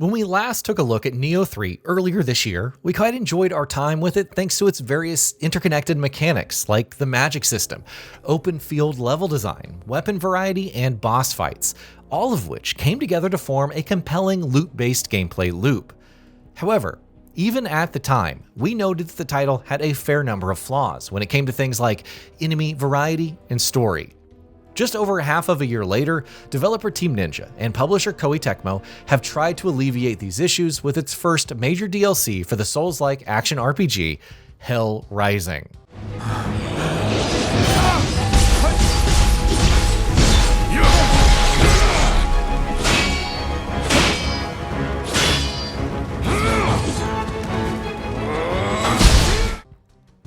When we last took a look at Nioh 3 earlier this year, we quite enjoyed our time with it thanks to its various interconnected mechanics like the magic system, open field level design, weapon variety, and boss fights, all of which came together to form a compelling loot-based gameplay loop. However, even at the time, we noted that the title had a fair number of flaws when it came to things like enemy variety and story. Just over half of a year later, developer Team Ninja and publisher Koei Tecmo have tried to alleviate these issues with its first major DLC for the Souls-like action RPG, Hell Rising.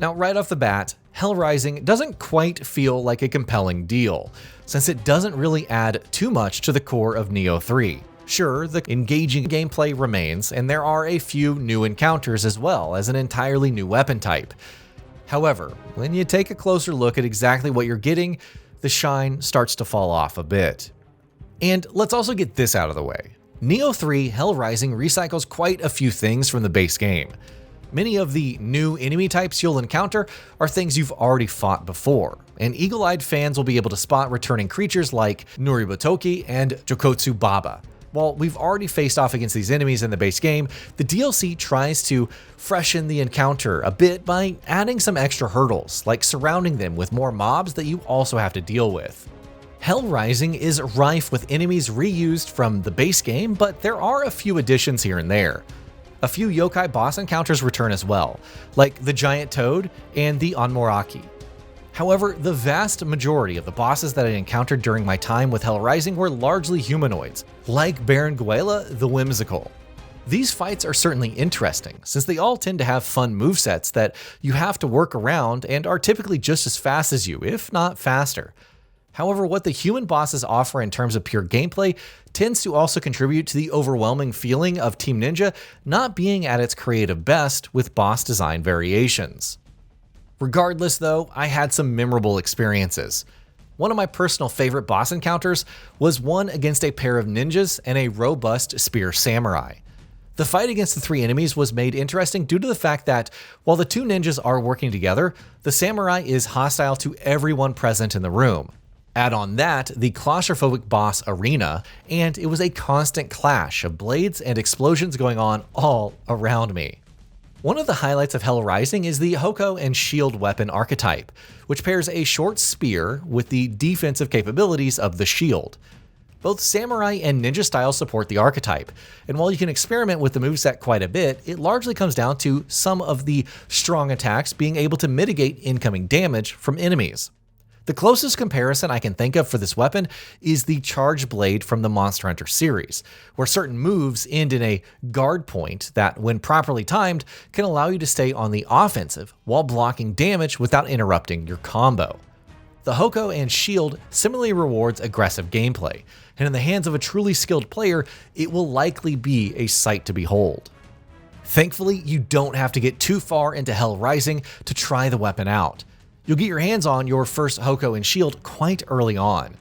Now, right off the bat, Hell Rising doesn't quite feel like a compelling deal, since it doesn't really add too much to the core of Nioh 3. Sure, the engaging gameplay remains, and there are a few new encounters as well as an entirely new weapon type. However, when you take a closer look at exactly what you're getting, the shine starts to fall off a bit. And let's also get this out of the way. Nioh 3 Hell Rising recycles quite a few things from the base game. Many of the new enemy types you'll encounter are things you've already fought before, and eagle-eyed fans will be able to spot returning creatures like Nuribotoki and Jokotsu Baba. While we've already faced off against these enemies in the base game, the DLC tries to freshen the encounter a bit by adding some extra hurdles, like surrounding them with more mobs that you also have to deal with. Hell Rising is rife with enemies reused from the base game, but there are a few additions here and there. A few Yokai boss encounters return as well, like the giant toad and the Onmoraki. However, the vast majority of the bosses that I encountered during my time with Hell Rising were largely humanoids, like Baron Guela the Whimsical. These fights are certainly interesting, since they all tend to have fun movesets that you have to work around and are typically just as fast as you, if not faster. However, what the human bosses offer in terms of pure gameplay tends to also contribute to the overwhelming feeling of Team Ninja not being at its creative best with boss design variations. Regardless though, I had some memorable experiences. One of my personal favorite boss encounters was one against a pair of ninjas and a robust spear samurai. The fight against the three enemies was made interesting due to the fact that, while the two ninjas are working together, the samurai is hostile to everyone present in the room. Add on that the claustrophobic boss arena, and it was a constant clash of blades and explosions going on all around me. One of the highlights of Hell Rising is the Hoko and Shield weapon archetype, which pairs a short spear with the defensive capabilities of the shield. Both samurai and ninja styles support the archetype, and while you can experiment with the moveset quite a bit, it largely comes down to some of the strong attacks being able to mitigate incoming damage from enemies. The closest comparison I can think of for this weapon is the Charge Blade from the Monster Hunter series, where certain moves end in a guard point that, when properly timed, can allow you to stay on the offensive while blocking damage without interrupting your combo. The Hoko and Shield similarly rewards aggressive gameplay, and in the hands of a truly skilled player, it will likely be a sight to behold. Thankfully, you don't have to get too far into Hell Rising to try the weapon out. You'll get your hands on your first Hoko and Shield quite early on.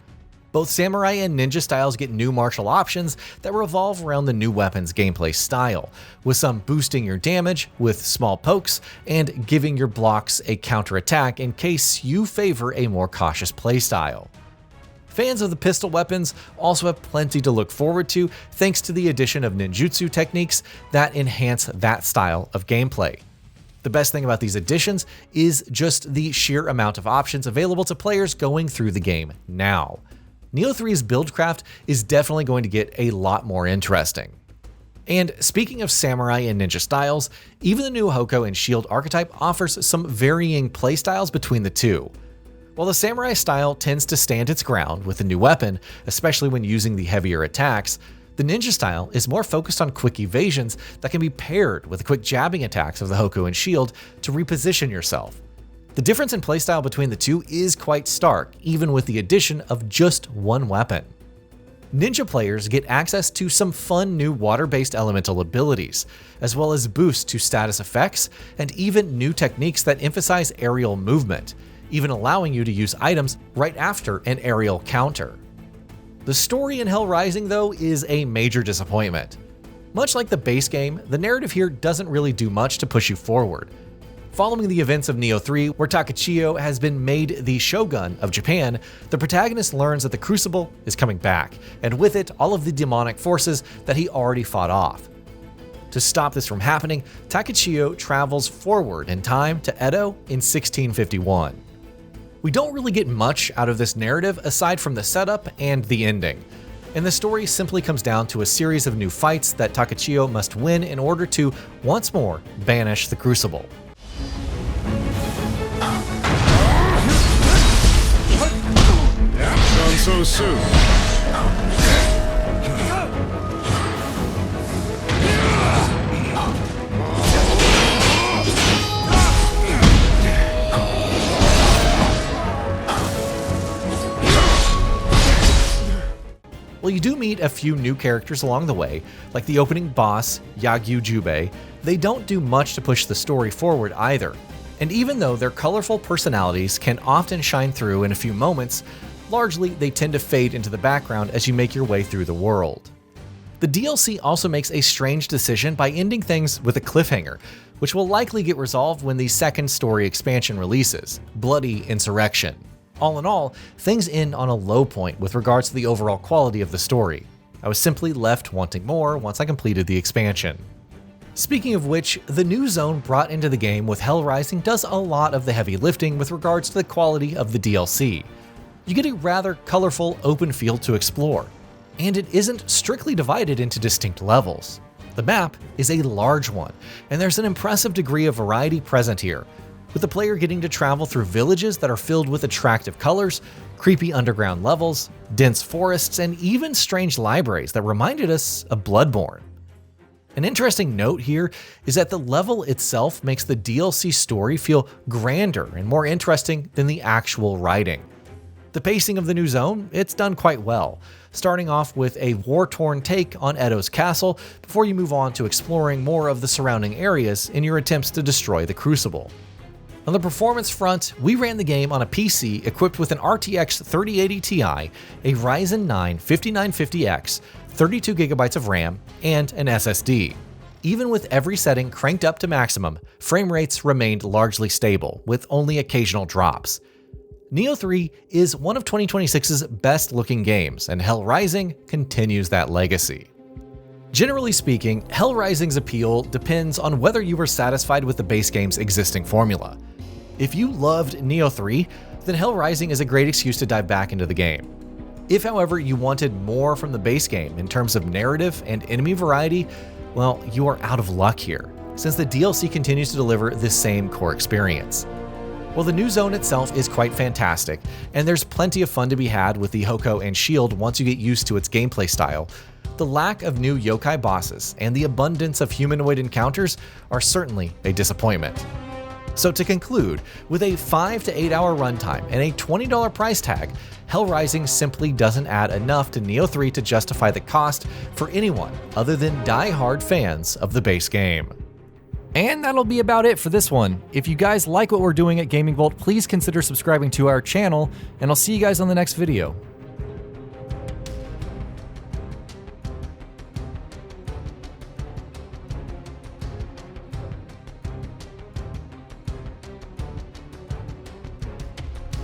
Both samurai and ninja styles get new martial options that revolve around the new weapon's gameplay style, with some boosting your damage with small pokes and giving your blocks a counterattack in case you favor a more cautious playstyle. Fans of the pistol weapons also have plenty to look forward to thanks to the addition of ninjutsu techniques that enhance that style of gameplay. The best thing about these additions is just the sheer amount of options available to players going through the game now. Nioh 3's buildcraft is definitely going to get a lot more interesting. And speaking of samurai and ninja styles, even the new Hoko and Shield archetype offers some varying playstyles between the two. While the samurai style tends to stand its ground with the new weapon, especially when using the heavier attacks, the ninja style is more focused on quick evasions that can be paired with the quick jabbing attacks of the Hoko and Shield to reposition yourself. The difference in playstyle between the two is quite stark, even with the addition of just one weapon. Ninja players get access to some fun new water-based elemental abilities, as well as boosts to status effects and even new techniques that emphasize aerial movement, even allowing you to use items right after an aerial counter. The story in Hell Rising, though, is a major disappointment. Much like the base game, the narrative here doesn't really do much to push you forward. Following the events of Nioh 3, where Takachio has been made the shogun of Japan, the protagonist learns that the Crucible is coming back, and with it, all of the demonic forces that he already fought off. To stop this from happening, Takachio travels forward in time to Edo in 1651. We don't really get much out of this narrative aside from the setup and the ending, and the story simply comes down to a series of new fights that Takachio must win in order to, once more, banish the Crucible. Gone so soon. While you do meet a few new characters along the way, like the opening boss, Yagyu Jubei, they don't do much to push the story forward either. And even though their colorful personalities can often shine through in a few moments, largely they tend to fade into the background as you make your way through the world. The DLC also makes a strange decision by ending things with a cliffhanger, which will likely get resolved when the second story expansion releases, Bloody Insurrection. All in all, things end on a low point with regards to the overall quality of the story. I was simply left wanting more once I completed the expansion. Speaking of which, the new zone brought into the game with Hell Rising does a lot of the heavy lifting with regards to the quality of the DLC. You get a rather colorful open field to explore, and it isn't strictly divided into distinct levels. The map is a large one, and there's an impressive degree of variety present here, with the player getting to travel through villages that are filled with attractive colors, creepy underground levels, dense forests, and even strange libraries that reminded us of Bloodborne. An interesting note here is that the level itself makes the DLC story feel grander and more interesting than the actual writing. The pacing of the new zone, it's done quite well, starting off with a war-torn take on Edo's castle before you move on to exploring more of the surrounding areas in your attempts to destroy the Crucible. On the performance front, we ran the game on a PC equipped with an RTX 3080 Ti, a Ryzen 9 5950X, 32GB of RAM, and an SSD. Even with every setting cranked up to maximum, frame rates remained largely stable, with only occasional drops. Nioh 3 is one of 2026's best-looking games, and Hell Rising continues that legacy. Generally speaking, Hell Rising's appeal depends on whether you were satisfied with the base game's existing formula. If you loved Nioh 3, then Hell Rising is a great excuse to dive back into the game. If, however, you wanted more from the base game in terms of narrative and enemy variety, well, you are out of luck here, since the DLC continues to deliver this same core experience. While the new zone itself is quite fantastic, and there's plenty of fun to be had with the Hoko and Shield once you get used to its gameplay style, the lack of new Yokai bosses and the abundance of humanoid encounters are certainly a disappointment. So to conclude, with a 5 to 8 hour runtime and a $20 price tag, Hell Rising simply doesn't add enough to Nioh 3 to justify the cost for anyone other than die-hard fans of the base game. And that'll be about it for this one. If you guys like what we're doing at Gaming Vault, please consider subscribing to our channel, and I'll see you guys on the next video.